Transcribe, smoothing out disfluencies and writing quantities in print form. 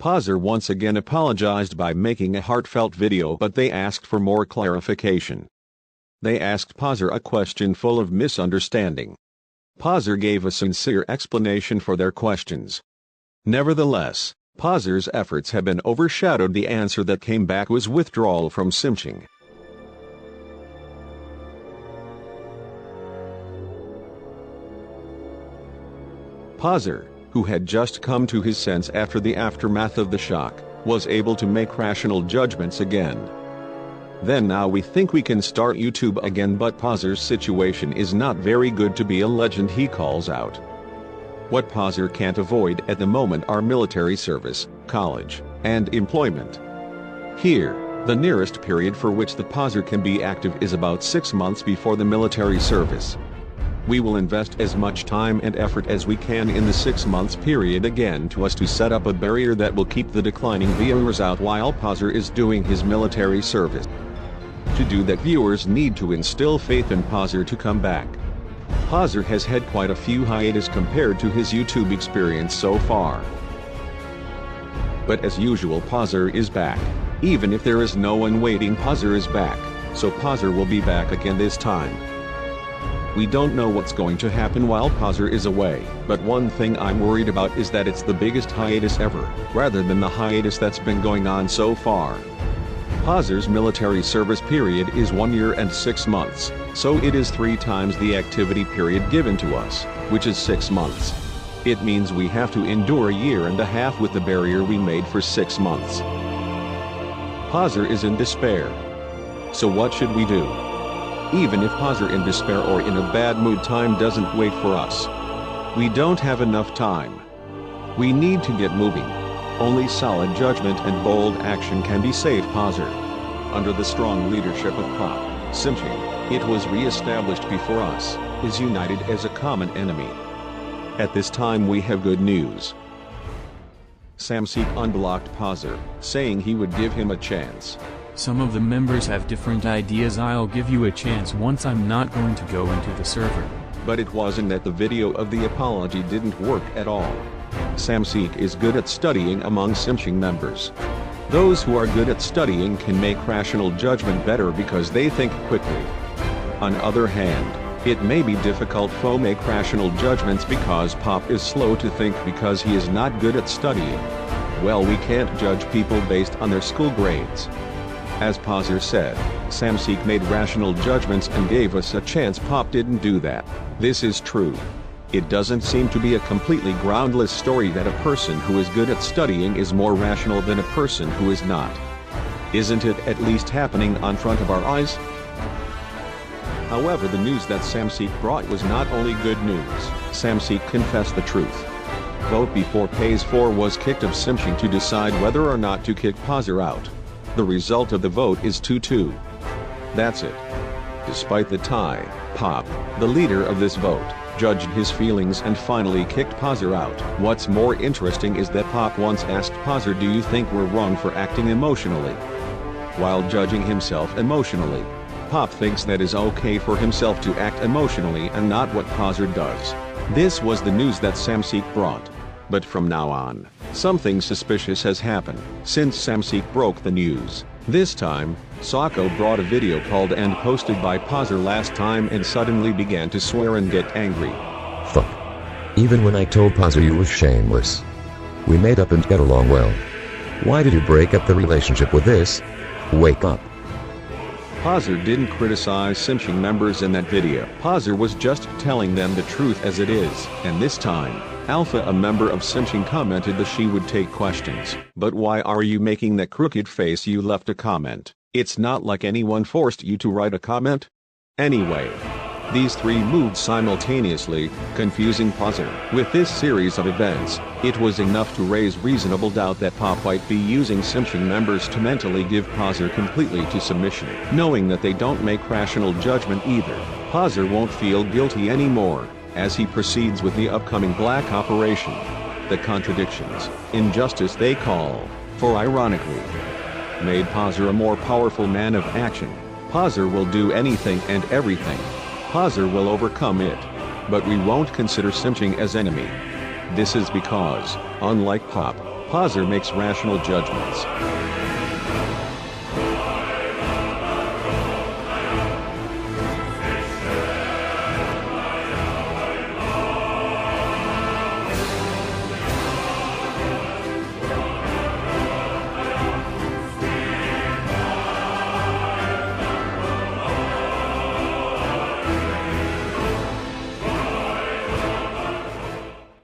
Pazzer once again apologized by making a heartfelt video, but they asked for more clarification. They asked Pazzer a question full of misunderstanding. Pazzer gave a sincere explanation for their questions. Nevertheless, Pazzer's efforts have been overshadowed. The answer that came back was withdrawal from Simching. Pazzer, who had just come to his sense after the aftermath of the shock, was able to make rational judgments again. Then now we think we can start YouTube again, but Pazzer's situation is not very good to be a legend, he calls out. What Pazzer can't avoid at the moment are military service, college, and employment. Here, the nearest period for which the Pazzer can be active is about 6 months before the military service. We will invest as much time and effort as we can in the 6 months period again to set up a barrier that will keep the declining viewers out while Pazzer is doing his military service. To do that, viewers need to instill faith in Pazzer to come back. Pazzer has had quite a few hiatus compared to his YouTube experience so far. But as usual, Pazzer is back. Even if there is no one waiting, Pazzer is back, so Pazzer will be back again this time. We don't know what's going to happen while Pazzer is away, but one thing I'm worried about is that it's the biggest hiatus ever, rather than the hiatus that's been going on so far. Pazzer's military service period is 1 year and 6 months, so it is 3 times the activity period given to us, which is 6 months. It means we have to endure a year and a half with the barrier we made for 6 months. Pazzer is in despair. So what should we do? Even if Pazzer in despair or in a bad mood, time doesn't wait for us. We don't have enough time. We need to get moving. Only solid judgment and bold action can be saved Pazzer. Under the strong leadership of Pop, Simching, it was re-established before us, is united as a common enemy. At this time we have good news. Samseek unblocked Pazzer, saying he would give him a chance. Some of the members have different ideas. I'll give you a chance once. I'm not going to go into the server. But it wasn't that the video of the apology didn't work at all. Samseek is good at studying among Simching members. Those who are good at studying can make rational judgment better because they think quickly. On the other hand, it may be difficult to make rational judgments because Pop is slow to think because he is not good at studying. Well, we can't judge people based on their school grades. As Pazzer said, Samseek made rational judgments and gave us a chance. Pop didn't do that. This is true. It doesn't seem to be a completely groundless story that a person who is good at studying is more rational than a person who is not. Isn't it at least happening on front of our eyes? However, the news that Samseek brought was not only good news. Samseek confessed the truth. Vote before Phase 4 was kicked of Simching to decide whether or not to kick Pazzer out. The result of the vote is 2-2. That's it. Despite the tie, Pop, the leader of this vote, judged his feelings and finally kicked Pazzer out. What's more interesting is that Pop once asked Pazzer, "Do you think we're wrong for acting emotionally?" While judging himself emotionally, Pop thinks that is okay for himself to act emotionally and not what Pazzer does. This was the news that Samseek brought. But from now on, something suspicious has happened since Samseek broke the news. This time, Sako brought a video called and posted by Pazzer last time and suddenly began to swear and get angry. Fuck. Even when I told Pazzer you were shameless. We made up and get along well. Why did you break up the relationship with this? Wake up. Pazzer didn't criticize Simching members in that video. Pazzer was just telling them the truth as it is, and this time, Alpha, a member of Simching, commented that she would take questions. But why are you making that crooked face? You left a comment. It's not like anyone forced you to write a comment. Anyway, these three moved simultaneously, confusing Pazzer. With this series of events, it was enough to raise reasonable doubt that Pop might be using Simching members to mentally give Pazzer completely to submission. Knowing that they don't make rational judgment either, Pazzer won't feel guilty anymore as he proceeds with the upcoming Black Operation. The contradictions, injustice they call for, ironically, made Pazzer a more powerful man of action. Pazzer will do anything and everything. Pazzer will overcome it. But we won't consider Simching as enemy. This is because, unlike Pop, Pazzer makes rational judgments.